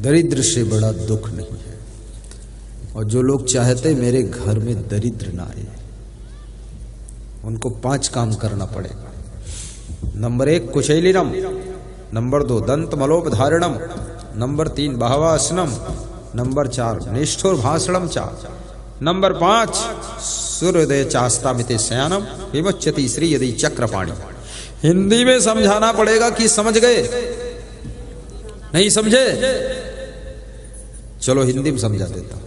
दरिद्र से बड़ा दुख नहीं है। और जो लोग चाहते मेरे घर में दरिद्र ना आए, उनको 5 काम करना पड़ेगा। नंबर 1 कुचैलिनम, नंबर 2 दंत मलोपधारणम, नंबर 3 बहवासनम, नंबर 4 निष्ठुर भाषणम चा, नंबर 5 सूर्योदय चास्तामिते शयानम विमुच्यति श्री यदि चक्रपाणी। हिंदी में समझाना पड़ेगा कि समझ गए? नहीं समझे? चलो हिंदी में समझा देता।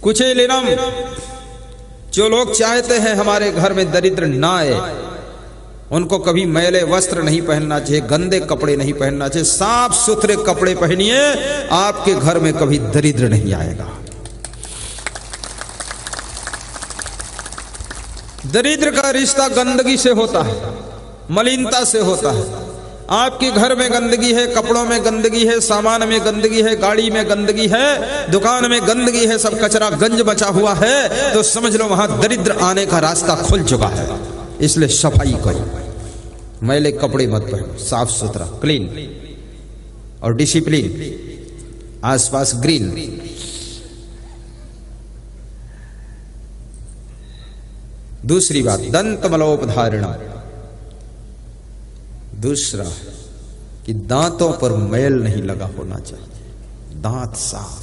कुचैलिनम, जो लोग चाहते हैं हमारे घर में दरिद्र ना आए, उनको कभी मैले वस्त्र नहीं पहनना चाहिए, गंदे कपड़े नहीं पहनना चाहिए, साफ सुथरे कपड़े पहनिए, आपके घर में कभी दरिद्र नहीं आएगा। दरिद्र का रिश्ता गंदगी से होता है, मलिनता से होता है। आपके घर में गंदगी है, कपड़ों में गंदगी है, सामान में गंदगी है, गाड़ी में गंदगी है, दुकान में गंदगी है, सब कचरा गंज बचा हुआ है, तो समझ लो वहां दरिद्र आने का रास्ता खुल चुका है। इसलिए सफाई करो, मैले कपड़े मत पहनो, साफ सुथरा क्लीन और डिसिप्लिन, आसपास ग्रीन। दूसरी बात दंत मलोपधारणा, दूसरा कि दांतों पर मैल नहीं लगा होना चाहिए, दांत साफ।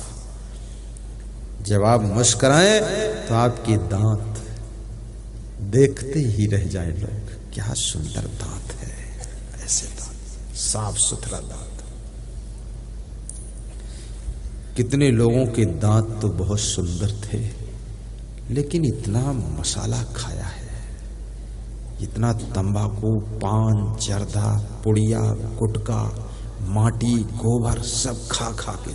जब आप मुस्कुराएं तो आपके दांत देखते ही रह जाए लोग, क्या सुंदर दांत है, ऐसे दांत, साफ सुथरा दांत। कितने लोगों के दांत तो बहुत सुंदर थे, लेकिन इतना मसाला खाया है, इतना तंबाकू, पान, जर्दा, पुड़िया, गुटखा, माटी, गोबर सब खा खा के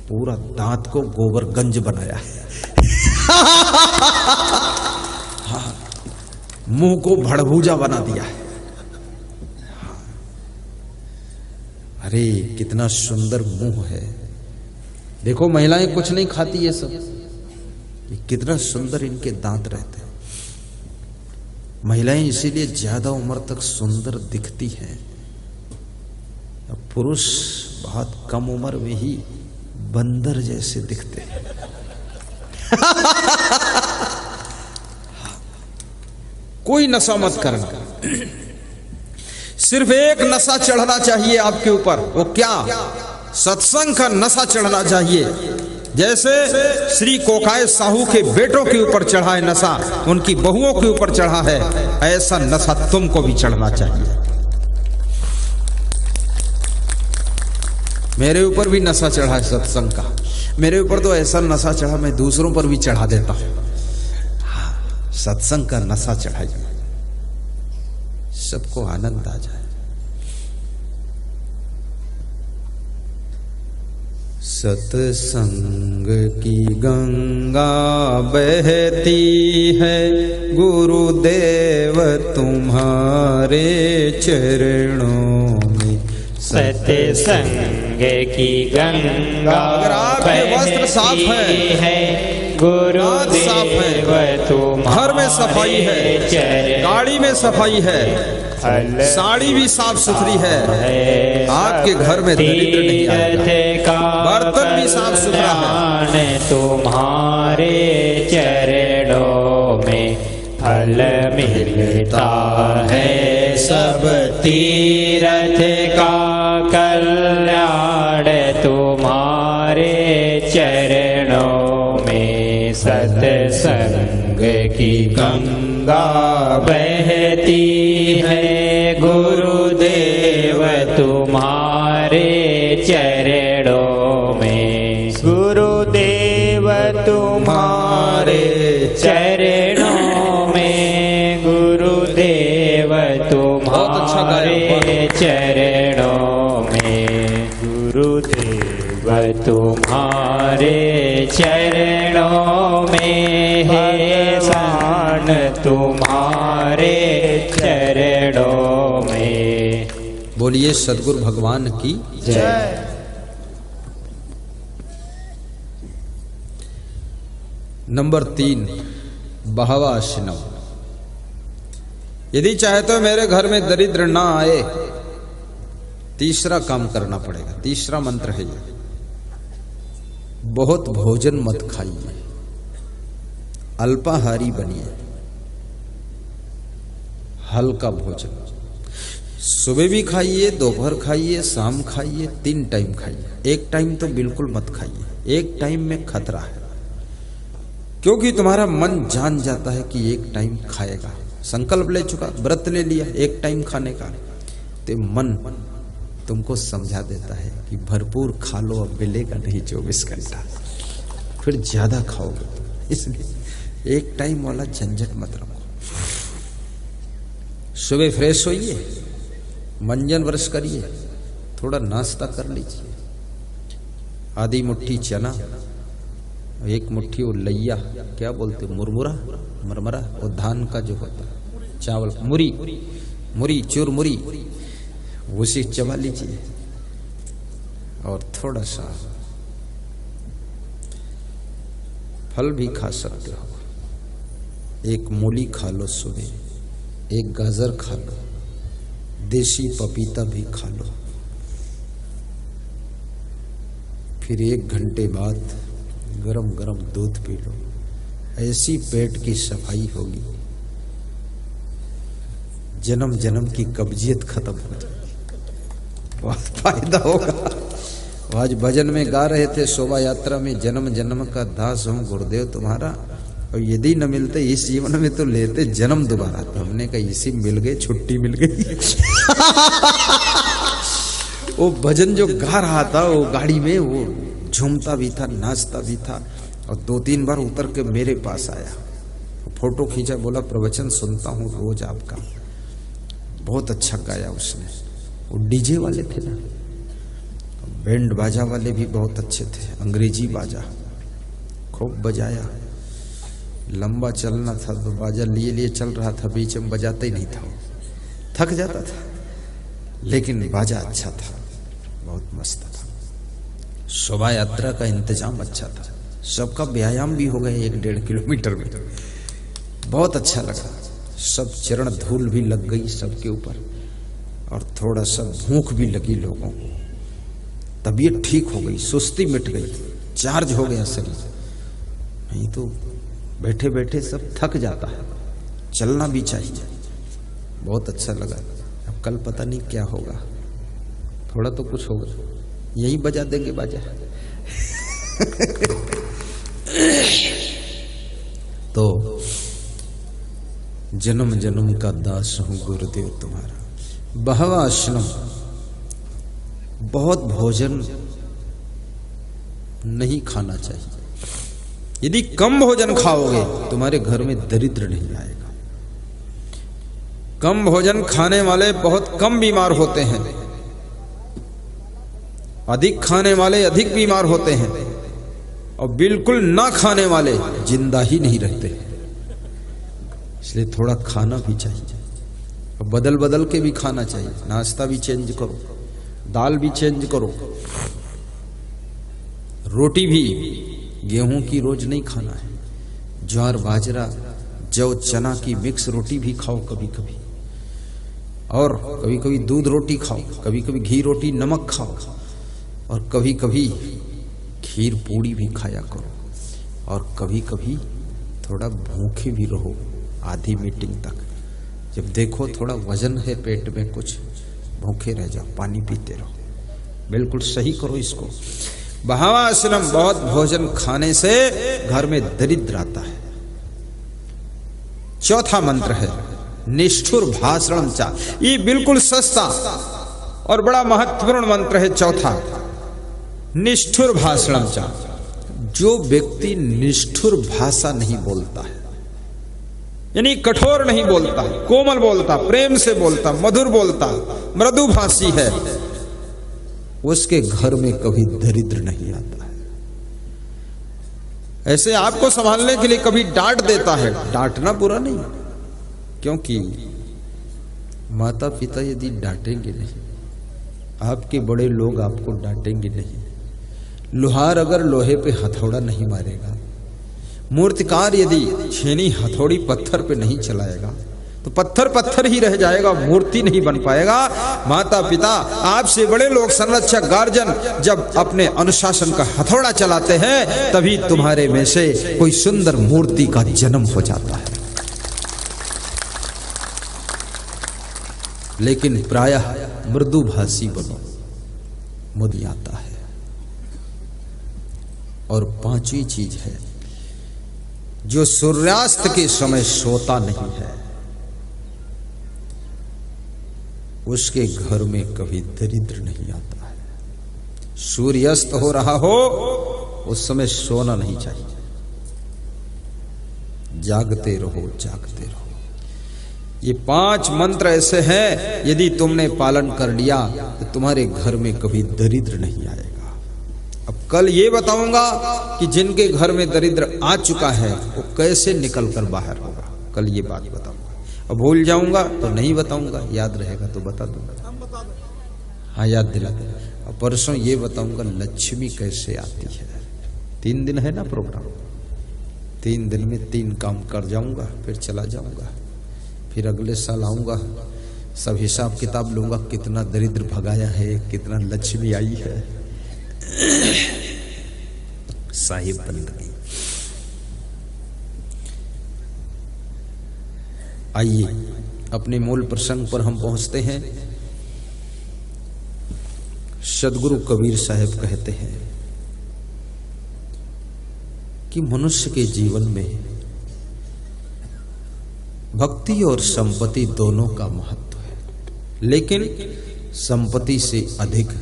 पूरा दांत को गोबरगंज बनाया है। हाँ, मुंह को भड़भूजा बना दिया है। हाँ, अरे कितना सुंदर मुंह है, देखो महिलाएं कुछ नहीं खाती ये सब, कितना सुंदर इनके दांत रहते हैं। महिलाएं इसीलिए ज्यादा उम्र तक सुंदर दिखती हैं, पुरुष बहुत कम उम्र में ही बंदर जैसे दिखते हैं। कोई नशा मत करना, सिर्फ एक नशा चढ़ना चाहिए आपके ऊपर। वो क्या? सत्संग का नशा चढ़ना चाहिए। जैसे श्री कोकाय साहू के बेटों के ऊपर चढ़ा है नशा, उनकी बहुओं के ऊपर चढ़ा है, ऐसा नशा तुमको भी चढ़ना चाहिए। मेरे ऊपर भी नशा चढ़ा है सत्संग का, मेरे ऊपर तो ऐसा नशा चढ़ा मैं दूसरों पर भी चढ़ा देता हूं। सत्संग का नशा चढ़ाइए, सबको आनंद आ जाए। सत्संग की गंगा बहती है, गुरुदेव तुम्हारे चरणों में। सत्संग की गंगा अगर आपके वस्त्र साफ है, गुरुदेव तुम्हारे घर में सफाई है, गाड़ी में सफाई है, साड़ी भी साफ सुथरी है, आपके घर में दरिद्र नहीं आएगा। बर्तन भी साफ सुथरा है, तुम्हारे चरणों में फल मिलता है। सब तीर्थ का कल्याण तुम्हारे चरणों में। सत्संग की गंगा बहती है, गुरुदेव तुम्हारे चरणों में। गुरुदेव तुम्हारे चरणों में, गुरुदेव तुम्हारे चरणों में। गुरुदेव तुम्हारे चरणों में है, शान तुम्हारे चरणों में। बोलिए सद्गुरु भगवान की जय। नंबर 3 बहवासनम। यदि चाहे तो मेरे घर में दरिद्र ना आए, तीसरा काम करना पड़ेगा, तीसरा मंत्र है ये, बहुत भोजन मत खाइए, अल्पाहारी बनिए, हल्का भोजन। सुबह भी खाइए, दोपहर खाइए, शाम खाइए, 3 टाइम खाइए। एक टाइम तो बिल्कुल मत खाइए, एक टाइम में खतरा है, क्योंकि तुम्हारा मन जान जाता है कि एक टाइम खाएगा, संकल्प ले चुका, व्रत ले लिया एक टाइम खाने का, तो मन तुमको समझा देता है कि भरपूर खा लो, अब मिलेगा नहीं 24 घंटा, फिर ज्यादा खाओगे। इसलिए एक टाइम वाला झंझट मत रखो। सुबह फ्रेश होइए, मंजन ब्रश करिए, थोड़ा नाश्ता कर लीजिए, आधी मुट्ठी चना, एक मुट्ठी वो लैया, क्या बोलते, मुरमुरा, मरमरा, वो धान का जो होता है चावल, मुरी, मुरी चुरमुरी, उसे चबा लीजिए। और थोड़ा सा फल भी खा सकते हो, एक मूली खा लो सुबह, एक गाजर खा लो, देसी पपीता भी खा लो। फिर 1 घंटे बाद गरम गरम दूध पी लो, ऐसी पेट की सफाई होगी, जन्म जन्म की कब्जियत खत्म हो जाएगी, बहुत फायदा होगा। आज भजन में गा रहे थे शोभा यात्रा में, जन्म जन्म का दास हूं गुरुदेव तुम्हारा, और यदि न मिलते इस जीवन में तो लेते जन्म दोबारा। तो हमने कहा इसी मिल गए, छुट्टी मिल गई। वो भजन जो गा रहा था वो गाड़ी में, वो झूमता भी था, नाचता भी था, और 2-3 बार उतर के मेरे पास आया, फोटो खींचा, बोला प्रवचन सुनता हूँ रोज आपका, बहुत अच्छा गाया उसने। वो डीजे वाले थे ना, बैंड बाजा वाले भी बहुत अच्छे थे, अंग्रेजी बाजा खूब बजाया, लंबा चलना था तो बाजा लिए लिए चल रहा था, बीच में बजाता ही नहीं था, थक जाता था, लेकिन बाजा अच्छा था, बहुत मस्त था। शोभा यात्रा का इंतजाम अच्छा था, सबका व्यायाम भी हो गया 1-1.5 किलोमीटर में, बहुत अच्छा लगा। सब चरण धूल भी लग गई सबके ऊपर, और थोड़ा सा भूख भी लगी लोगों को, तबीयत ठीक हो गई, सुस्ती मिट गई, चार्ज हो गया शरीर। नहीं तो बैठे बैठे सब थक जाता है, चलना भी चाहिए। बहुत अच्छा लगा। अब कल पता नहीं क्या होगा, थोड़ा तो कुछ होगा, यही बजा देंगे बाजा। तो जन्म जन्म का दास हूं गुरुदेव तुम्हारा। बहवाश्रम, बहुत भोजन नहीं खाना चाहिए। यदि कम भोजन खाओगे तुम्हारे घर में दरिद्र नहीं आएगा। कम भोजन खाने वाले बहुत कम बीमार होते हैं, अधिक खाने वाले अधिक बीमार होते हैं, और बिल्कुल ना खाने वाले जिंदा ही नहीं रहते। इसलिए थोड़ा खाना भी चाहिए, और बदल बदल के भी खाना चाहिए। नाश्ता भी चेंज करो, दाल भी चेंज करो, रोटी भी गेहूं की रोज नहीं खाना है, ज्वार बाजरा जौ चना की मिक्स रोटी भी खाओ कभी कभी, और कभी कभी दूध रोटी खाओ, कभी कभी घी रोटी नमक खाओ, और कभी कभी खीर पूड़ी भी खाया करो, और कभी कभी थोड़ा भूखे भी रहो आधी मीटिंग तक। जब देखो थोड़ा वजन है पेट में कुछ, भूखे रह जाओ, पानी पीते रहो, बिल्कुल सही करो इसको। बहवाश्रम, बहुत भोजन खाने से घर में दरिद्र आता है। चौथा मंत्र है निष्ठुर भाषणम चा। ये बिल्कुल सस्ता और बड़ा महत्वपूर्ण मंत्र है। चौथा, निष्ठुर भाषणम चा। जो व्यक्ति निष्ठुर भाषा नहीं बोलता है, यानी कठोर नहीं बोलता, कोमल बोलता, प्रेम से बोलता, मधुर बोलता, मृदुभाषी है, उसके घर में कभी दरिद्र नहीं आता है। ऐसे आपको संभालने के लिए कभी डांट देता है। डांटना बुरा नहीं, क्योंकि माता पिता यदि डांटेंगे नहीं, आपके बड़े लोग आपको डांटेंगे नहीं, लोहार अगर लोहे पे हथौड़ा नहीं मारेगा, मूर्तिकार यदि छेनी हथौड़ी पत्थर पे नहीं चलाएगा, तो पत्थर पत्थर ही रह जाएगा, मूर्ति नहीं बन पाएगा। माता पिता, आपसे बड़े लोग, संरक्षक, गार्जियन जब अपने अनुशासन का हथौड़ा चलाते हैं तभी तुम्हारे में से कोई सुंदर मूर्ति का जन्म हो जाता है। लेकिन प्रायः मृदुभाषी बनो, मुझे आता है। और पांचवी चीज है, जो सूर्यास्त के समय सोता नहीं है उसके घर में कभी दरिद्र नहीं आता है। सूर्यास्त हो रहा हो उस समय सोना नहीं चाहिए, जागते रहो, जागते रहो। ये 5 मंत्र ऐसे हैं, यदि तुमने पालन कर लिया तो तुम्हारे घर में कभी दरिद्र नहीं आएगा। अब कल ये बताऊंगा कि जिनके घर में दरिद्र आ चुका है वो कैसे निकल कर बाहर होगा, कल ये बात बताऊंगा। अब भूल जाऊंगा तो नहीं बताऊंगा, याद रहेगा तो बता दूंगा। हाँ, याद दिला दे। अब परसों ये बताऊंगा लक्ष्मी कैसे आती है। 3 दिन है ना प्रोग्राम, 3 दिन में 3 काम कर जाऊंगा, फिर चला जाऊंगा। फिर अगले साल आऊंगा, सब हिसाब किताब लूंगा, कितना दरिद्र भगाया है, कितना लक्ष्मी आई है। साहिब बंदगी। आइए अपने मूल प्रसंग पर हम पहुंचते हैं। सदगुरु कबीर साहब कहते हैं कि मनुष्य के जीवन में भक्ति और संपत्ति दोनों का महत्व है, लेकिन संपत्ति से अधिक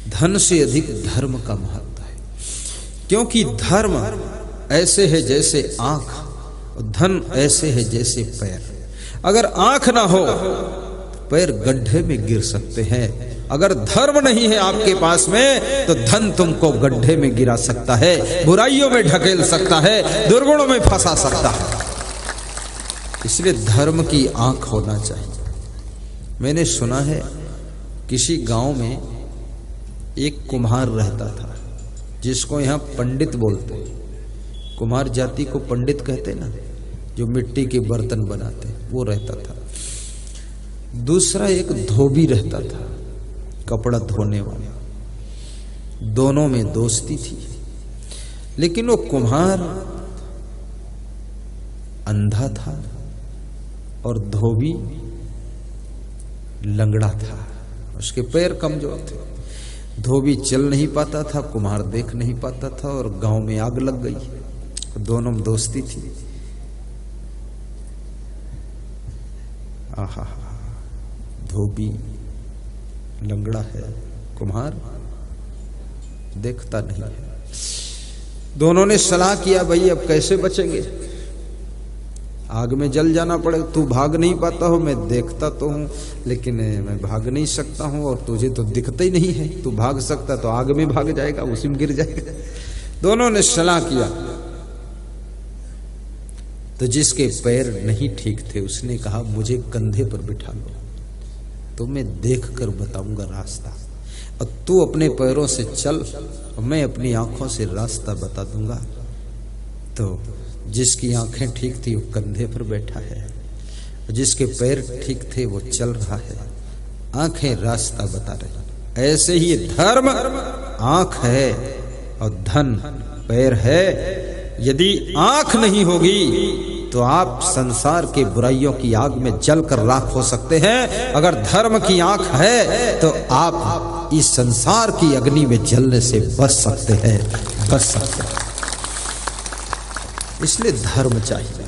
धन से अधिक धर्म का महत्व है। क्योंकि धर्म ऐसे है जैसे आंख, धन ऐसे है जैसे पैर। अगर आंख ना हो तो पैर गड्ढे में गिर सकते हैं। अगर धर्म नहीं है आपके पास में तो धन तुमको गड्ढे में गिरा सकता है, बुराइयों में ढकेल सकता है, दुर्गुणों में फंसा सकता है। इसलिए धर्म की आंख होना चाहिए। मैंने सुना है किसी गांव में एक कुम्हार रहता था, जिसको यहाँ पंडित बोलते हैं। कुम्हार जाति को पंडित कहते ना, जो मिट्टी के बर्तन बनाते, वो रहता था। दूसरा एक धोबी रहता था, कपड़ा धोने वाला। दोनों में दोस्ती थी, लेकिन वो कुम्हार अंधा था और धोबी लंगड़ा था, उसके पैर कमजोर थे। धोबी चल नहीं पाता था, कुम्हार देख नहीं पाता था, और गांव में आग लग गई। दोनों में दोस्ती थी। आहा, धोबी लंगड़ा है, कुम्हार देखता नहीं है। दोनों ने सलाह किया, भाई अब कैसे बचेंगे, आग में जल जाना पड़े। तू भाग नहीं पाता हो, मैं देखता तो हूं लेकिन मैं भाग नहीं सकता हूं, और तुझे तो दिखता ही नहीं है। तू भाग सकता तो आग में भाग जाएगा, उसी में गिर जाएगा। दोनों ने सलाह किया तो जिसके पैर नहीं ठीक थे उसने कहा, मुझे कंधे पर बिठा लो तो मैं देख कर बताऊंगा रास्ता, और तू अपने पैरों से चल और मैं अपनी आंखों से रास्ता बता दूंगा। तो जिसकी आंखें ठीक थी वो कंधे पर बैठा है, जिसके पैर ठीक थे वो चल रहा है, आंखें रास्ता बता रही। ऐसे ही धर्म आंख है और धन पैर है। यदि आंख नहीं होगी तो आप संसार के बुराइयों की आग में जलकर राख हो सकते हैं। अगर धर्म की आंख है तो आप इस संसार की अग्नि में जलने से बच सकते हैं, बच सकते हैं। इसलिए धर्म चाहिए।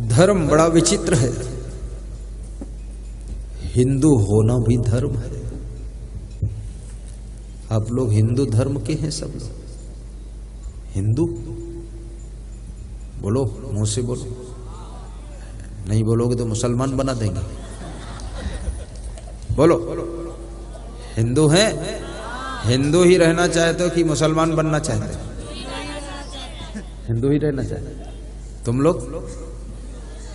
धर्म बड़ा विचित्र है। हिंदू होना भी धर्म है। आप लोग हिंदू धर्म के हैं, सब लोग हिंदू बोलो, मुंह से बोलो। नहीं बोलोगे तो मुसलमान बना देंगे। बोलो, हिंदू हैं? हिंदू ही रहना चाहते हो कि मुसलमान बनना चाहते हो? हिंदू ही रहना चाहते। तुम लोग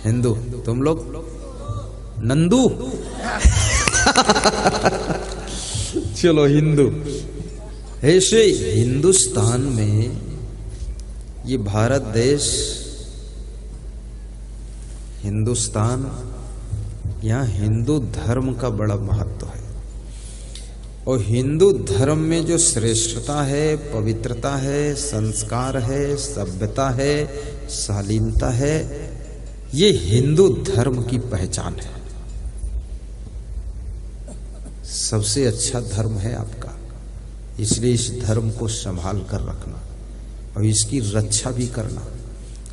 हिंदू, तुम लोग नंदू। चलो हिंदू। ऐसे हिंदुस्तान में, ये भारत देश हिंदुस्तान, यहाँ हिंदू धर्म का बड़ा महत्व है। और हिंदू धर्म में जो श्रेष्ठता है, पवित्रता है, संस्कार है, सभ्यता है, शालीनता है, ये हिंदू धर्म की पहचान है। सबसे अच्छा धर्म है आपका, इसलिए इस धर्म को संभाल कर रखना और इसकी रक्षा भी करना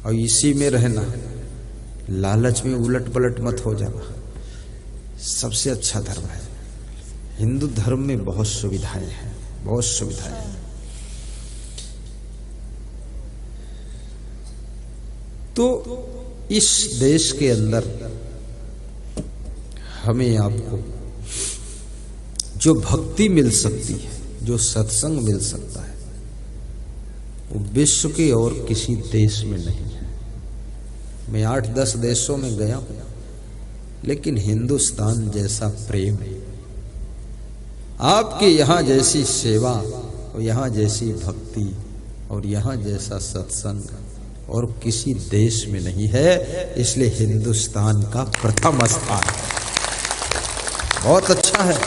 और इसी में रहना, लालच में उलट पलट मत हो जाना। सबसे अच्छा धर्म है। हिंदू धर्म में बहुत सुविधाएं हैं, बहुत सुविधाएं हैं। तो इस देश के अंदर हमें आपको जो भक्ति मिल सकती है, जो सत्संग मिल सकता है, वो विश्व के और किसी देश में नहीं है। मैं 8-10 देशों में गया हूं, लेकिन हिंदुस्तान जैसा प्रेम, आपके यहां जैसी सेवा और यहां जैसी भक्ति और यहां जैसा सत्संग और किसी देश में नहीं है। इसलिए हिंदुस्तान का प्रथम स्थान है, बहुत अच्छा है।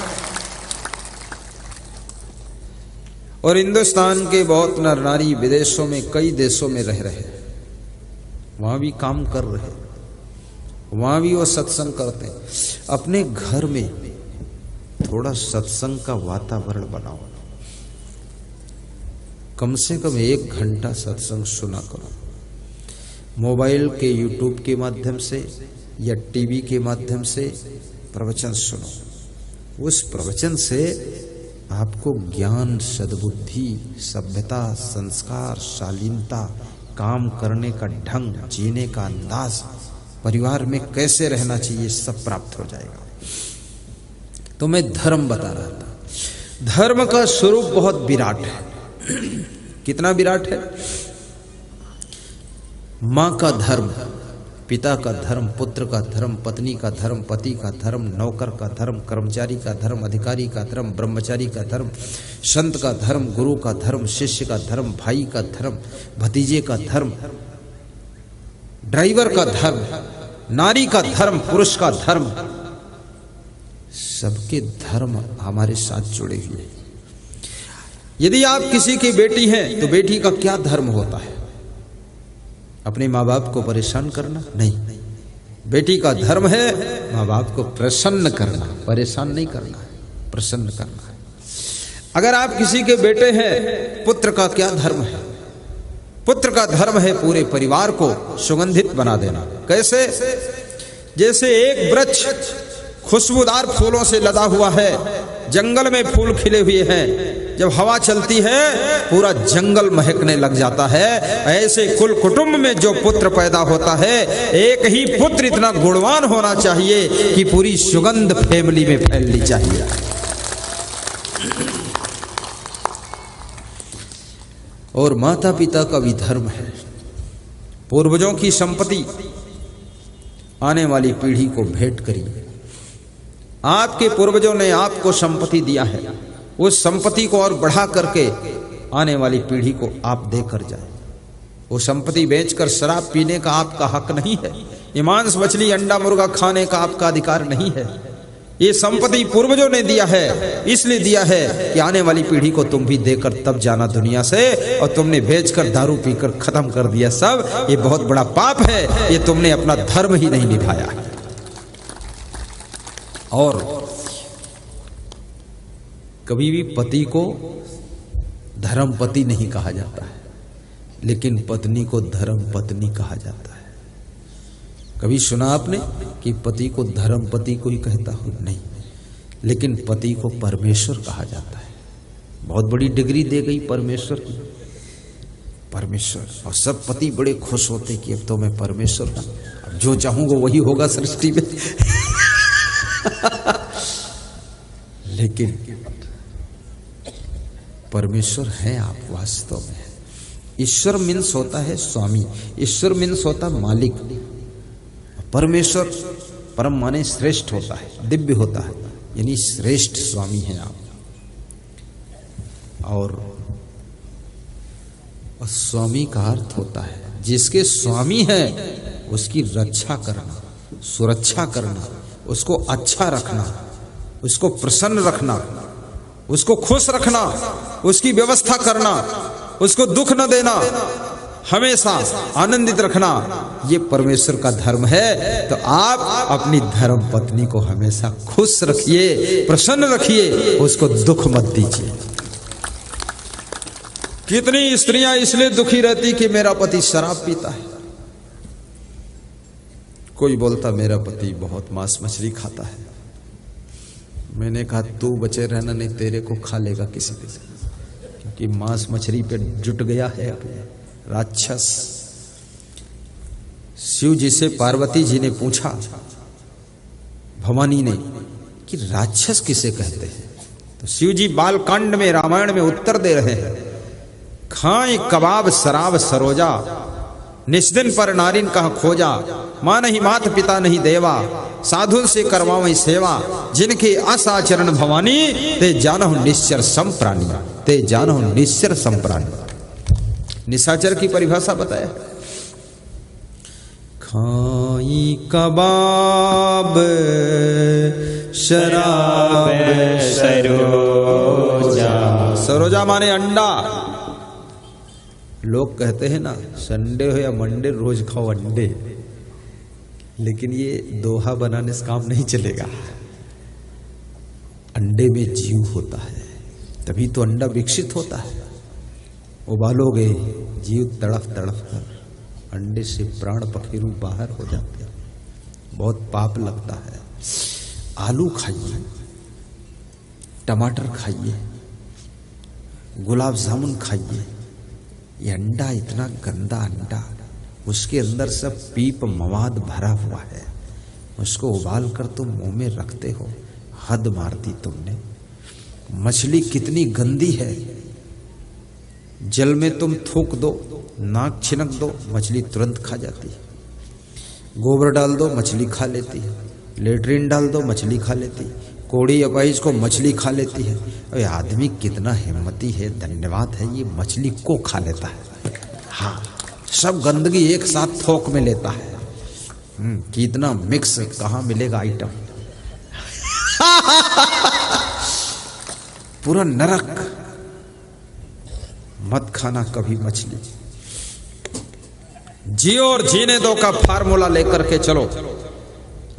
और हिंदुस्तान के बहुत नर नारी विदेशों में, कई देशों में रह रहे, वहां भी काम कर रहे, वहां भी वो सत्संग करते हैं। अपने घर में थोड़ा सत्संग का वातावरण बनाओ, कम से कम 1 घंटा सत्संग सुना करो। मोबाइल के यूट्यूब के माध्यम से या टीवी के माध्यम से प्रवचन सुनो। उस प्रवचन से आपको ज्ञान, सद्बुद्धि, सभ्यता, संस्कार, शालीनता, काम करने का ढंग, जीने का अंदाज, परिवार में कैसे रहना चाहिए, सब प्राप्त हो जाएगा। तो मैं धर्म बता रहा था। धर्म का स्वरूप बहुत विराट है। कितना विराट है? मां का धर्म, पिता का धर्म, पुत्र का धर्म, पत्नी का धर्म, पति का धर्म, नौकर का धर्म, कर्मचारी का धर्म, अधिकारी का धर्म, ब्रह्मचारी का धर्म, संत का धर्म, गुरु का धर्म, शिष्य का धर्म, भाई का धर्म, भतीजे का धर्म, ड्राइवर का धर्म, नारी का धर्म, पुरुष का धर्म, सबके धर्म हमारे साथ जुड़े हुए हैं। यदि आप किसी की बेटी हैं तो बेटी का क्या धर्म होता है? अपने माँ बाप को परेशान करना नहीं। बेटी का धर्म है माँ बाप को प्रसन्न करना, परेशान नहीं करना, प्रसन्न करना है। अगर आप किसी के बेटे हैं, पुत्र का क्या धर्म है? पुत्र का धर्म है पूरे परिवार को सुगंधित बना देना। कैसे? जैसे एक वृक्ष खुशबूदार फूलों से लदा हुआ है, जंगल में फूल खिले हुए हैं, जब हवा चलती है पूरा जंगल महकने लग जाता है। ऐसे कुल कुटुंब में जो पुत्र पैदा होता है, एक ही पुत्र इतना गुणवान होना चाहिए कि पूरी सुगंध फैमिली में फैलनी चाहिए। और माता पिता का भी धर्म है। पूर्वजों की संपत्ति आने वाली पीढ़ी को भेंट करिए। आपके पूर्वजों ने आपको संपत्ति दिया है, उस संपत्ति को और बढ़ा करके आने वाली पीढ़ी को आप देकर जाए। वो संपत्ति बेचकर शराब पीने का आपका हक नहीं है, ये मांस मछली अंडा मुर्गा खाने का आपका अधिकार नहीं है। ये संपत्ति पूर्वजों ने दिया है, इसलिए दिया है कि आने वाली पीढ़ी को तुम भी देकर तब जाना दुनिया से, और तुमने बेचकर दारू पीकर खत्म कर दिया सब। ये बहुत बड़ा पाप है, ये तुमने अपना धर्म ही नहीं निभाया। और कभी भी पति को धर्मपति नहीं कहा जाता है, लेकिन पत्नी को धर्म पत्नी कहा जाता है। कभी सुना आपने कि पति को धर्मपति को ही कहता हूं? नहीं, लेकिन पति को परमेश्वर कहा जाता है। बहुत बड़ी डिग्री दे गई परमेश्वर की, परमेश्वर। और सब पति बड़े खुश होते कि अब तो मैं परमेश्वर हूं, अब जो चाहूंगा वही होगा सृष्टि में। लेकिन परमेश्वर है आप वास्तव में। ईश्वर मीन्स होता है स्वामी, ईश्वर मीन्स होता मालिक। परमेश्वर परम माने श्रेष्ठ होता है, दिव्य होता है, यानी श्रेष्ठ स्वामी हैं आप। और स्वामी का अर्थ होता है जिसके स्वामी है उसकी रक्षा करना, सुरक्षा करना, उसको अच्छा रखना, उसको प्रसन्न रखना, उसको खुश रखना, उसकी व्यवस्था करना, उसको दुख न देना, हमेशा आनंदित रखना, ये परमेश्वर का धर्म है। तो आप अपनी धर्म पत्नी को हमेशा खुश रखिए, प्रसन्न रखिए, उसको दुख मत दीजिए। कितनी स्त्रियां इसलिए दुखी रहती कि मेरा पति शराब पीता है, कोई बोलता मेरा पति बहुत मांस मछली खाता है। मैंने कहा तू बचे रहना, नहीं तेरे को खा लेगा किसी दिन, क्योंकि मांस मछली पे जुट गया है अपने राक्षस। शिव जी से पार्वती जी ने पूछा, भवानी ने, कि राक्षस किसे कहते हैं? तो शिव जी बालकांड में, रामायण में उत्तर दे रहे हैं, खाए कबाब शराब सरोजा, निस्दिन पर नारिन कहा खोजा, मां नहीं मात पिता नहीं देवा, साधु से करवावई सेवा, जिनके आसाचरण भवानी, ते जानहु निश्चर संप्राणी, ते जानहु निश्चर संप्राणी। निशाचर की परिभाषा बताया, खाई कबाब शराब सरोजा। सरोजा माने अंडा। लोग कहते हैं ना, संडे हो या मंडे रोज खाओ अंडे, लेकिन ये दोहा बनाने से काम नहीं चलेगा। अंडे में जीव होता है, तभी तो अंडा विकसित होता है। उबालोगे, जीव तड़फ तड़फ कर अंडे से प्राण पखेरु बाहर हो जाते हैं, बहुत पाप लगता है। आलू खाइए, टमाटर खाइए, गुलाब जामुन खाइए, ये अंडा इतना गंदा अंडा, उसके अंदर सब पीप मवाद भरा हुआ है, उसको उबाल कर तुम मुंह में रखते हो, हद मार दी तुमने। मछली कितनी गंदी है, जल में तुम थूक दो, नाक छिनक दो, मछली तुरंत खा जाती है। गोबर डाल दो, मछली खा लेती है। लेट्रिन डाल दो, मछली खा लेती है। कोड़ी अपाइज को मछली खा लेती है। अरे आदमी कितना हिम्मती है, धन्यवाद है, ये मछली को खा लेता है। हाँ, सब गंदगी एक साथ थोक में लेता है। कितना मिक्स, कहाँ मिलेगा आइटम पूरा नरक। मत खाना कभी मछली। जियो और जीने दो का फार्मूला लेकर के चलो।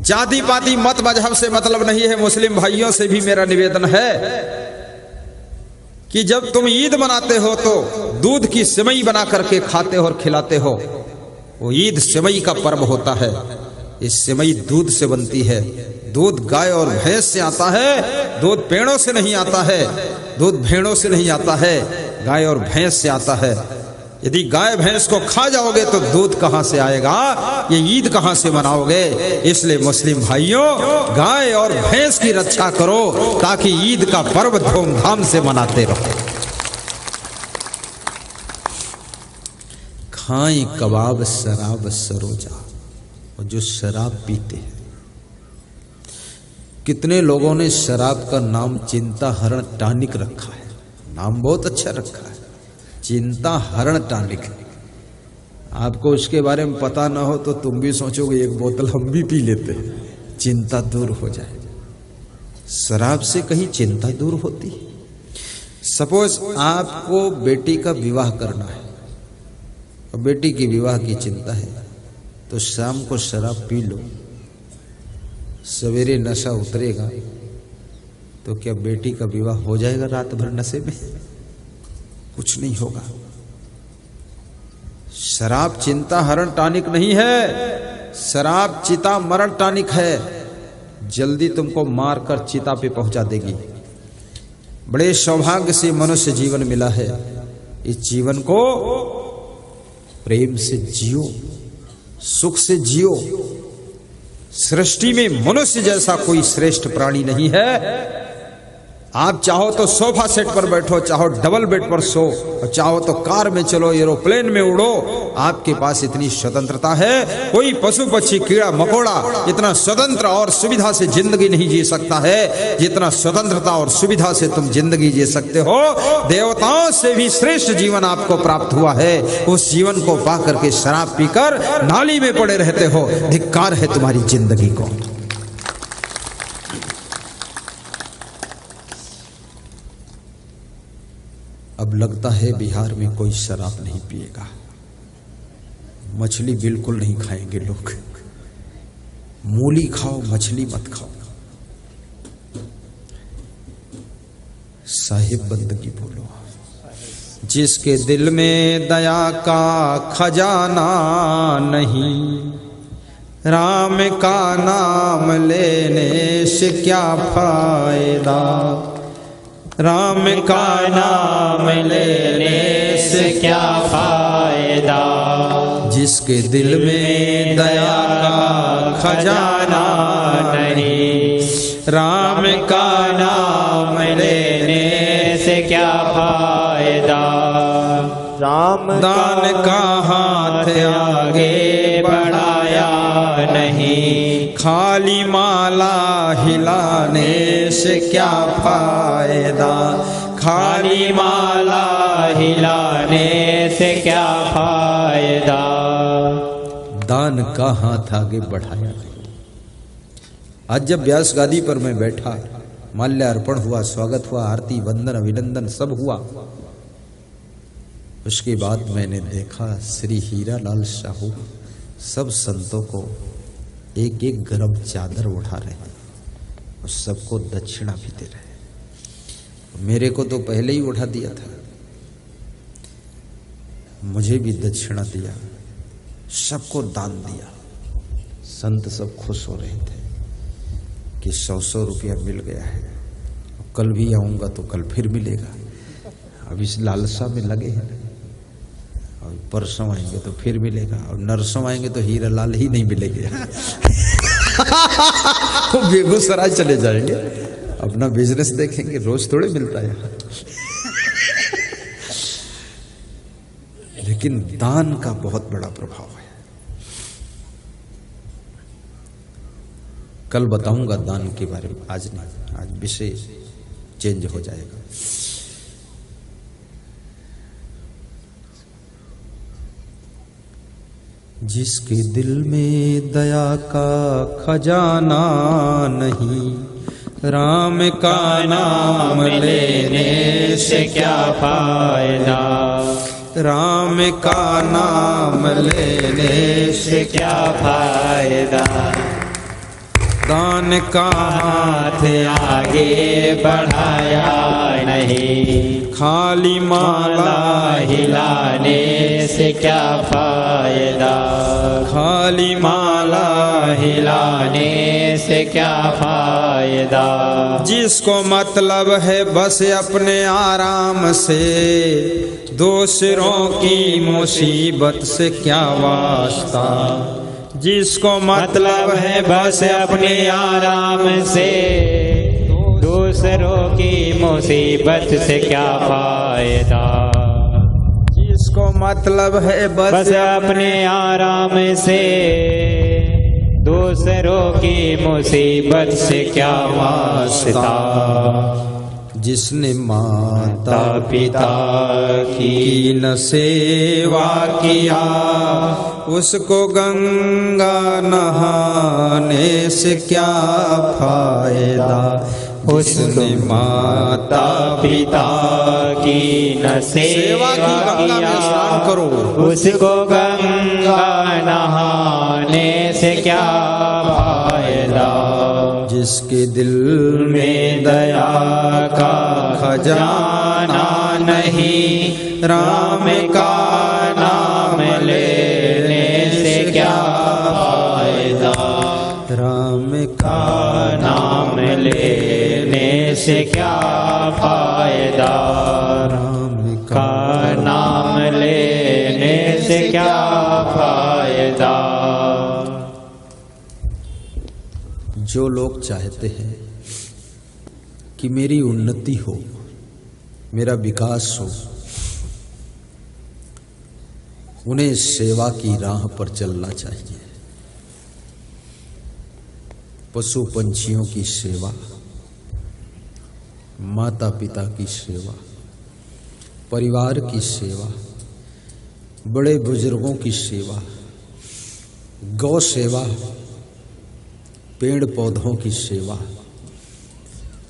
जाति पाति मत मजहब से मतलब नहीं है। मुस्लिम भाइयों से भी मेरा निवेदन है कि जब तुम ईद मनाते हो तो दूध की सेवई बना करके खाते हो और खिलाते हो। वो ईद सेवई का पर्व होता है। इस सेवई दूध से बनती है। दूध गाय और भैंस से आता है, दूध पेड़ों से नहीं आता है, दूध भेड़ों से नहीं आता है, गाय और भैंस से आता है। यदि गाय भैंस को खा जाओगे तो दूध कहां से आएगा, ये ईद कहां से मनाओगे। इसलिए मुस्लिम भाइयों, गाय और भैंस की रक्षा करो ताकि ईद का पर्व धूमधाम से मनाते रहो। खाएं कबाब शराब सरोजा। और जो शराब पीते हैं, कितने लोगों ने शराब का नाम चिंता हरण टॉनिक रखा है। नाम बहुत अच्छा रखा है, चिंता हरण टॉनिक। आपको उसके बारे में पता ना हो तो तुम भी सोचोगे एक बोतल हम भी पी लेते हैं, चिंता दूर हो जाए। शराब से कहीं चिंता दूर होती है। सपोज आपको बेटी का विवाह करना है और बेटी की विवाह की चिंता है, तो शाम को शराब पी लो, सवेरे नशा उतरेगा तो क्या बेटी का विवाह हो जाएगा रात भर नशे में? कुछ नहीं होगा। शराब चिंता हरण टॉनिक नहीं है, शराब चिता मरण टॉनिक है। जल्दी तुमको मारकर चिता पे पहुंचा देगी। बड़े सौभाग्य से मनुष्य जीवन मिला है। इस जीवन को प्रेम से जियो, सुख से जियो। सृष्टि में मनुष्य जैसा कोई श्रेष्ठ प्राणी नहीं है। आप चाहो तो सोफा सेट पर बैठो, चाहो डबल बेड पर सो, और चाहो तो कार में चलो, एरोप्लेन में उड़ो, आपके पास इतनी स्वतंत्रता है। कोई पशु पक्षी कीड़ा मकोड़ा इतना स्वतंत्र और सुविधा से जिंदगी नहीं जी सकता है जितना स्वतंत्रता और सुविधा से तुम जिंदगी जी सकते हो। देवताओं से भी श्रेष्ठ जीवन आपको प्राप्त हुआ है। उस जीवन को पा करके शराब पीकर नाली में पड़े रहते हो। धिक्कार है तुम्हारी जिंदगी को। अब लगता है बिहार में कोई शराब नहीं पिएगा, मछली बिल्कुल नहीं खाएंगे लोग। मूली खाओ, मछली मत खाओ। साहिब बंदगी बोलो। जिसके दिल में दया का खजाना नहीं, राम का नाम लेने से क्या फायदा। राम का नाम लेने से क्या फायदा। जिसके दिल में दया का खजाना नहीं, राम का नाम लेने से क्या फायदा। राम दान का हाथ आगे बढ़ाया नहीं, खाली माला हिलाने से क्या फायदा। खाली माला हिलाने से क्या फायदा। दान का हाथ आगे बढ़ाया नहीं। आज जब व्यास गादी पर मैं बैठा, माल्यार्पण हुआ, स्वागत हुआ, आरती वंदन अभिनंदन सब हुआ, उसके बाद मैंने देखा श्री हीरालाल साहू सब संतों को एक एक गरम चादर उठा रहे और सबको दक्षिणा भी दे रहे। मेरे को तो पहले ही उठा दिया था, मुझे भी दक्षिणा दिया, सबको दान दिया। संत सब खुश हो रहे थे कि 100-100 रुपया मिल गया है। कल भी आऊंगा तो कल फिर मिलेगा। अब इस लालसा में लगे हैं। और परसों आएंगे तो फिर मिलेगा, और नरसों आएंगे तो हीरालाल ही नहीं मिलेंगे। वो बेगूसराय चले जाएंगे, अपना बिजनेस देखेंगे, रोज थोड़े मिलता है। लेकिन दान का बहुत बड़ा प्रभाव है। कल बताऊंगा दान के बारे में, आज नहीं। आज विषय चेंज हो जाएगा। जिसके दिल में दया का खजाना नहीं, राम का नाम लेने से क्या फायदा। राम का नाम लेने से क्या फायदा। दान का हाथ आगे बढ़ाया नहीं, खाली माला हिलाने से क्या फायदा। खाली माला हिलाने से क्या फायदा। जिसको मतलब है बस अपने आराम से, दूसरों की मुसीबत से क्या वास्ता। जिसको मतलब है बस अपने आराम से, दूसरों की मुसीबत से क्या फायदा। जिसको मतलब है बस अपने आराम से, दूसरों की मुसीबत से क्या वास्ता। जिसने माता पिता की न सेवा किया, उसको गंगा नहाने से क्या फायदा। उसने माता पिता की न सेवा किया, करो उसको गंगा नहाने से क्या फायदा। जिसके दिल में दया का खजाना नहीं, राम का नाम लेने से क्या फायदा। राम का नाम लेने से क्या फायदा। राम का नाम लेने से क्या फायदा। जो लोग चाहते हैं कि मेरी उन्नति हो, मेरा विकास हो, उन्हें सेवा की राह पर चलना चाहिए। पशु पंछियों की सेवा, माता पिता की सेवा, परिवार की सेवा, बड़े बुजुर्गों की सेवा, गौ सेवा, पेड़ पौधों की सेवा,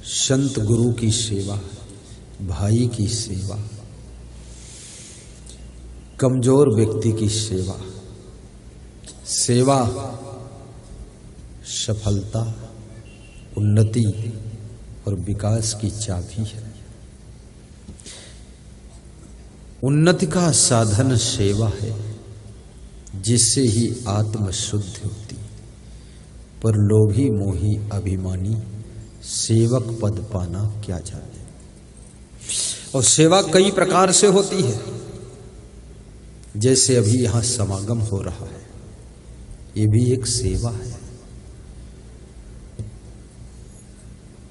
संत गुरु की सेवा, भाई की सेवा, कमजोर व्यक्ति की सेवा। सेवा सफलता, उन्नति और विकास की चाबी है। उन्नति का साधन सेवा है, जिससे ही आत्म शुद्धि होती। पर लोभी मोही अभिमानी सेवक पद पाना क्या जाने। और सेवा कई प्रकार से होती है, जैसे अभी यहां समागम हो रहा है, ये भी एक सेवा है।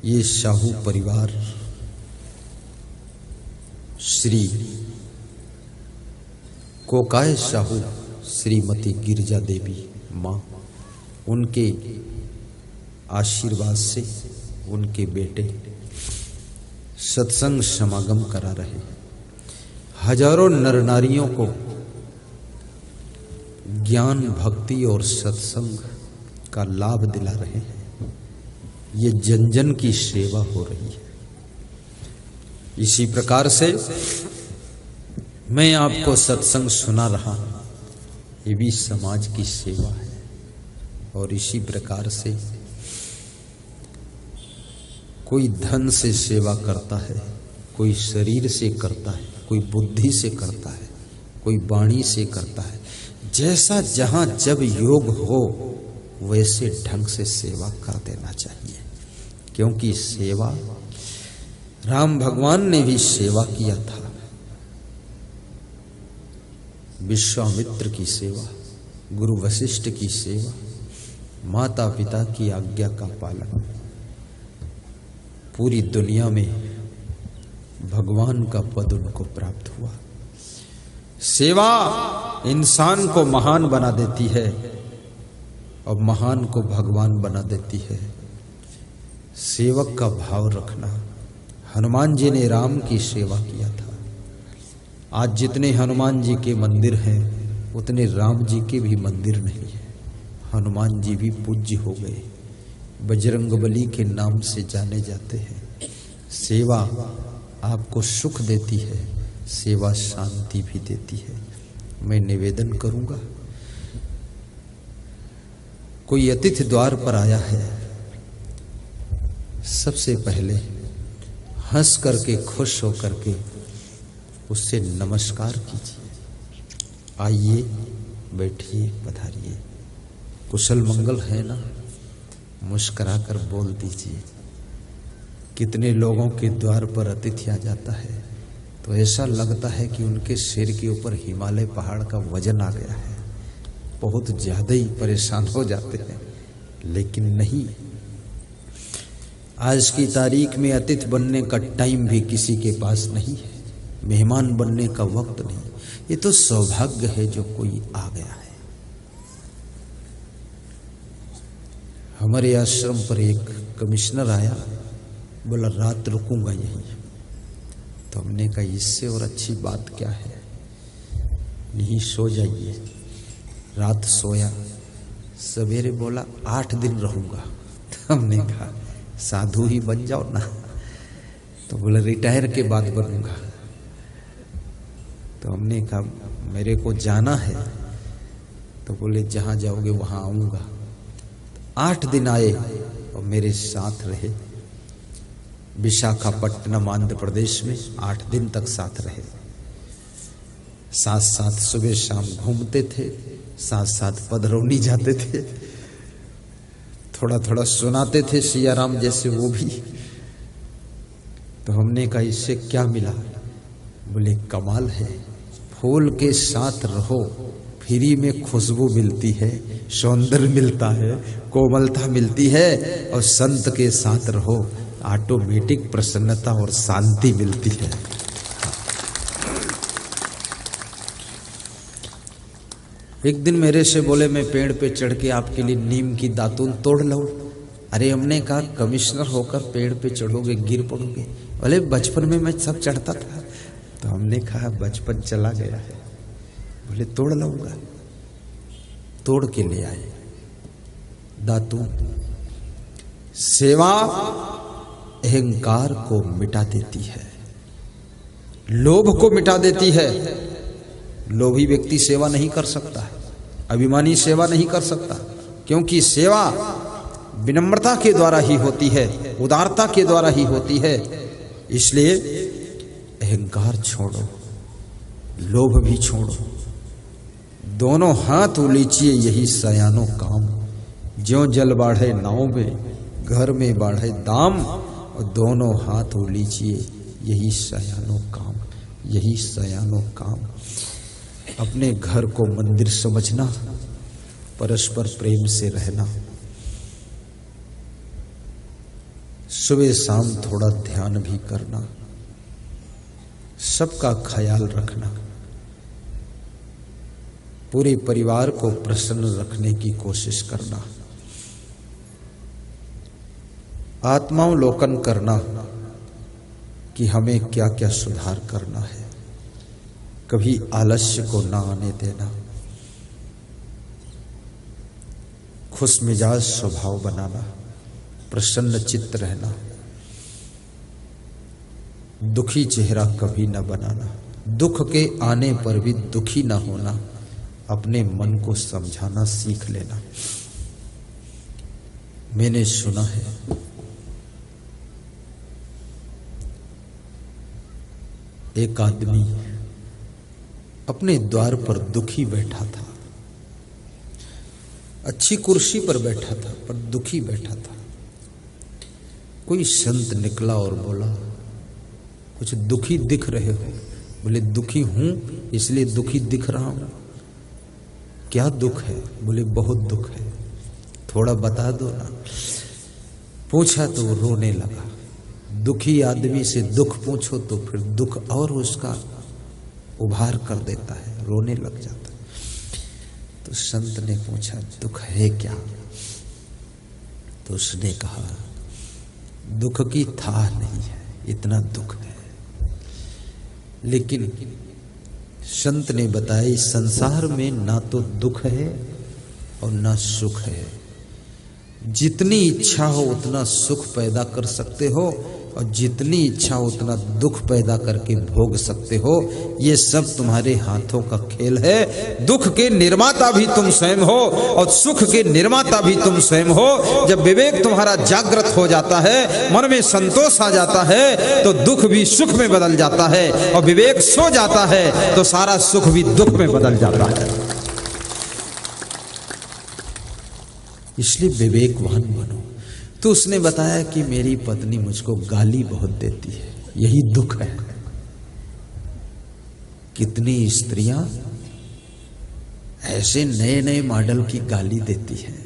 ये शाहू परिवार श्री कोकाय शाहू श्रीमती गिरजा देवी माँ, उनके आशीर्वाद से उनके बेटे सत्संग समागम करा रहे। हजारों नर नारियों को ज्ञान, भक्ति और सत्संग का लाभ दिला रहे हैं। ये जन जन की सेवा हो रही है। इसी प्रकार से मैं आपको सत्संग सुना रहा हूं, ये भी समाज की सेवा है। और इसी प्रकार से कोई धन से सेवा करता है, कोई शरीर से करता है, कोई बुद्धि से करता है, कोई वाणी से करता है। जैसा जहां जब योग हो वैसे ढंग से सेवा कर देना चाहिए, क्योंकि सेवा, राम भगवान ने भी सेवा किया था। विश्वामित्र की सेवा, गुरु वशिष्ठ की सेवा, माता पिता की आज्ञा का पालन। पूरी दुनिया में भगवान का पद उनको प्राप्त हुआ। सेवा इंसान को महान बना देती है और महान को भगवान बना देती है। सेवक का भाव रखना। हनुमान जी ने राम की सेवा किया था। आज जितने हनुमान जी के मंदिर हैं उतने राम जी के भी मंदिर नहीं है। हनुमान जी भी पूज्य हो गए, बजरंगबली के नाम से जाने जाते हैं। सेवा आपको सुख देती है, सेवा शांति भी देती है। मैं निवेदन करूंगा, कोई अतिथि द्वार पर आया है, सबसे पहले हंस करके, खुश होकर के उससे नमस्कार कीजिए। आइए, बैठिए, पधारिए, कुशल मंगल है ना, मुस्कुरा कर बोल दीजिए। कितने लोगों के द्वार पर अतिथि आ जाता है तो ऐसा लगता है कि उनके सिर के ऊपर हिमालय पहाड़ का वजन आ गया है, बहुत ज्यादा ही परेशान हो जाते हैं। लेकिन नहीं, आज की तारीख में अतिथि बनने का टाइम भी किसी के पास नहीं है, मेहमान बनने का वक्त नहीं। ये तो सौभाग्य है जो कोई आ गया है। हमारे आश्रम पर एक कमिश्नर आया, बोला रात रुकूंगा यहीं। तो हमने कहा इससे और अच्छी बात क्या है, नहीं सो जाइए। रात सोया, सवेरे बोला 8 दिन रहूंगा। तो हमने कहा साधु ही बन जाओ ना। तो बोला रिटायर के बाद बनूंगा। तो हमने कहा मेरे को जाना है। तो बोले जहां जाओगे वहां आऊंगा। 8 दिन आए और मेरे साथ रहे। विशाखापट्टनम आंध्र प्रदेश में 8 दिन तक साथ रहे। साथ साथ सुबह शाम घूमते थे, साथ साथ पधरौनी जाते थे, थोड़ा थोड़ा सुनाते थे सियाराम जैसे वो भी। तो हमने कहा इससे क्या मिला? बोले कमाल है, फूल के साथ रहो, फ्री में खुशबू मिलती है, सौंदर्य मिलता है, कोमलता मिलती है। और संत के साथ रहो, ऑटोमेटिक प्रसन्नता और शांति मिलती है। एक दिन मेरे से बोले मैं पेड़ पे चढ़ के आपके लिए नीम की दातून तोड़ लूं। अरे हमने कहा कमिश्नर होकर पेड़ पे चढ़ोगे गिर पड़ोगे। बोले बचपन में मैं सब चढ़ता था। तो हमने कहा बचपन चला गया है। बोले तोड़ लूंगा। तोड़ के ले आए दातून। सेवा अहंकार को मिटा देती है, लोभ को मिटा देती है। लोभी व्यक्ति सेवा नहीं कर सकता है, अभिमानी सेवा नहीं कर सकता, क्योंकि सेवा विनम्रता के द्वारा ही होती है, उदारता के द्वारा ही होती है। इसलिए अहंकार छोड़ो, लोभ भी छोड़ो, दोनों हाथ उलीचिए यही सयानो काम। ज्यों जल बाढ़े नाव में, घर में बाढ़े दाम, और दोनों हाथ उलीचिए यही सयानो काम, यही सयानो काम। अपने घर को मंदिर समझना, परस्पर प्रेम से रहना, सुबह शाम थोड़ा ध्यान भी करना, सबका ख्याल रखना, पूरे परिवार को प्रसन्न रखने की कोशिश करना, आत्मावलोकन करना कि हमें क्या क्या सुधार करना है। कभी आलस्य को ना आने देना, खुश मिजाज स्वभाव बनाना, प्रसन्न चित्त रहना, दुखी चेहरा कभी न बनाना, दुख के आने पर भी दुखी न होना, अपने मन को समझाना सीख लेना। मैंने सुना है एक आदमी अपने द्वार पर दुखी बैठा था, अच्छी कुर्सी पर बैठा था पर दुखी बैठा था। कोई संत निकला और बोला कुछ दुखी दिख रहे हो। बोले दुखी हूं इसलिए दुखी दिख रहा हूं। क्या दुख है? बोले बहुत दुख है, थोड़ा बता दो ना। पूछा तो वो रोने लगा। दुखी आदमी से दुख पूछो तो फिर दुख और उसका उभार कर देता है, रोने लग जाता है। तो संत ने पूछा दुख है क्या? तो उसने कहा दुख की था नहीं है, इतना दुख है। लेकिन संत ने बताया इस संसार में ना तो दुख है और ना सुख है। जितनी इच्छा हो उतना सुख पैदा कर सकते हो और जितनी इच्छा हो उतना दुख पैदा करके भोग सकते हो। ये सब तुम्हारे हाथों का खेल है। दुख के निर्माता भी तुम स्वयं हो और सुख के निर्माता भी तुम स्वयं हो। जब विवेक तुम्हारा जागृत हो जाता है, मन में संतोष आ जाता है, तो दुख भी सुख में बदल जाता है, और विवेक सो जाता है तो सारा सुख भी दुख में बदल जाता है। इसलिए विवेकवान बनो। तो उसने बताया कि मेरी पत्नी मुझको गाली बहुत देती है, यही दुख है। कितनी स्त्रियां ऐसे नए नए मॉडल की गाली देती हैं,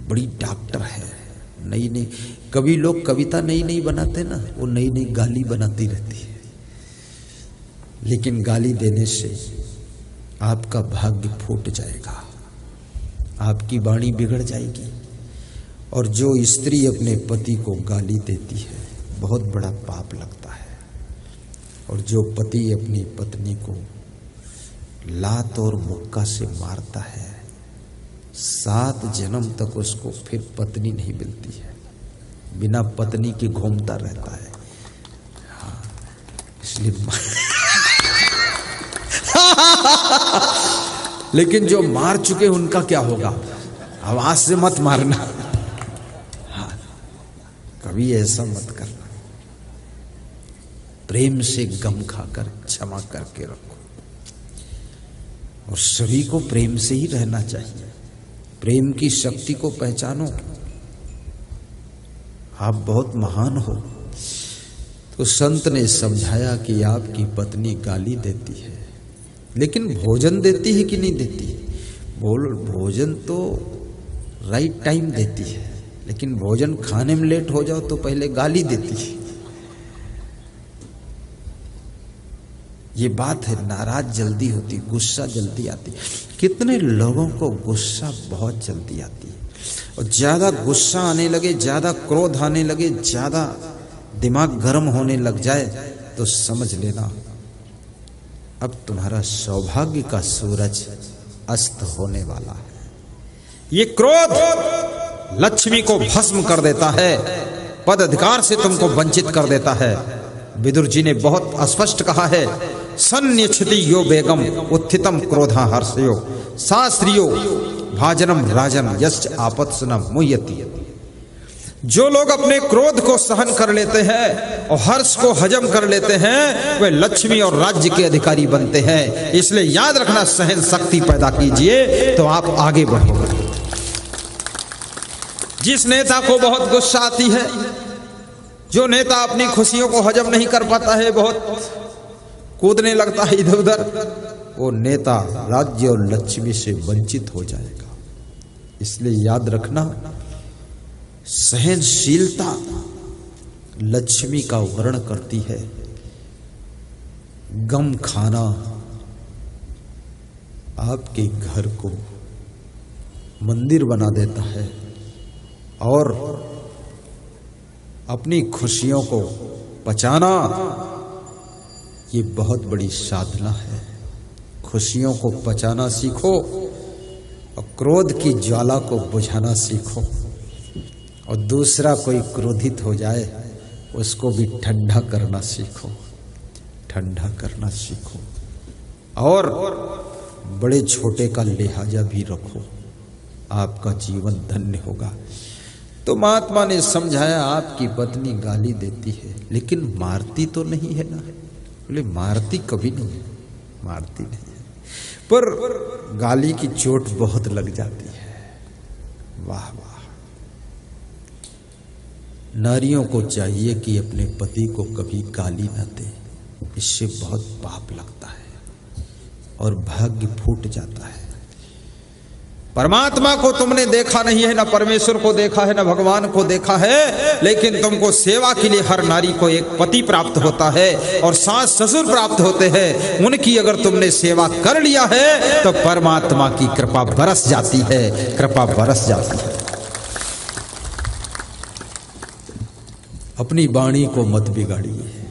बड़ी डॉक्टर है, नई नई। कभी लोग कविता नई नई बनाते ना, वो नई नई गाली बनाती रहती है। लेकिन गाली देने से आपका भाग्य फूट जाएगा, आपकी वाणी बिगड़ जाएगी। और जो स्त्री अपने पति को गाली देती है बहुत बड़ा पाप लगता है। और जो पति अपनी पत्नी को लात और मुक्का से मारता है, 7 जन्म तक उसको फिर पत्नी नहीं मिलती है, बिना पत्नी के घूमता रहता है। हाँ, इसलिए लेकिन जो मार चुके उनका क्या होगा? आवाज से मत मारना, हाँ, कभी ऐसा मत करना। प्रेम से गम खाकर क्षमा करके रखो। और सभी को प्रेम से ही रहना चाहिए। प्रेम की शक्ति को पहचानो। आप बहुत महान हो। तो संत ने समझाया कि आपकी पत्नी गाली देती है, लेकिन भोजन देती है कि नहीं देती? भोजन तो राइट टाइम देती है, लेकिन भोजन खाने में लेट हो जाओ तो पहले गाली देती है। ये बात है, नाराज जल्दी होती, गुस्सा जल्दी आती। कितने लोगों को गुस्सा बहुत जल्दी आती है, और ज्यादा गुस्सा आने लगे, ज्यादा क्रोध आने लगे, ज्यादा दिमाग गर्म होने लग जाए तो समझ लेना अब तुम्हारा सौभाग्य का सूरज अस्त होने वाला है। ये क्रोध लक्ष्मी को भस्म कर देता है, पद अधिकार से तुमको वंचित कर देता है। विदुर जी ने बहुत स्पष्ट कहा है, सन्निच्छति यो बेगम उत्थितम क्रोधा हर्षयो शास्त्रियो भाजनम राजन यश्च आपत्सनम मुह्यति। जो लोग अपने क्रोध को सहन कर लेते हैं और हर्ष को हजम कर लेते हैं, वे लक्ष्मी और राज्य के अधिकारी बनते हैं। इसलिए याद रखना, सहन शक्ति पैदा कीजिए तो आप आगे बढ़ोगे। जिस नेता को बहुत गुस्सा आती है, जो नेता अपनी खुशियों को हजम नहीं कर पाता है, बहुत कूदने लगता है इधर उधर, वो नेता राज्य और लक्ष्मी से वंचित हो जाएगा। इसलिए याद रखना, सहनशीलता लक्ष्मी का वर्ण करती है। गम खाना आपके घर को मंदिर बना देता है, और अपनी खुशियों को पचाना ये बहुत बड़ी साधना है। खुशियों को पचाना सीखो और क्रोध की ज्वाला को बुझाना सीखो, और दूसरा कोई क्रोधित हो जाए उसको भी ठंडा करना सीखो, ठंडा करना सीखो, और बड़े छोटे का लिहाजा भी रखो, आपका जीवन धन्य होगा। तो महात्मा ने समझाया, आपकी पत्नी गाली देती है लेकिन मारती तो नहीं है ना। बोले मारती कभी नहीं है, मारती नहीं है, पर गाली की चोट बहुत लग जाती है। वाह वाह। नारियों को चाहिए कि अपने पति को कभी गाली न दे, इससे बहुत पाप लगता है और भाग्य फूट जाता है। परमात्मा को तुमने देखा नहीं है, ना परमेश्वर को देखा है, ना भगवान को देखा है, लेकिन तुमको सेवा के लिए हर नारी को एक पति प्राप्त होता है और सास ससुर प्राप्त होते हैं। उनकी अगर तुमने सेवा कर लिया है तो परमात्मा की कृपा बरस जाती है, कृपा बरस जाती है। अपनी वाणी को मत बिगाड़िए।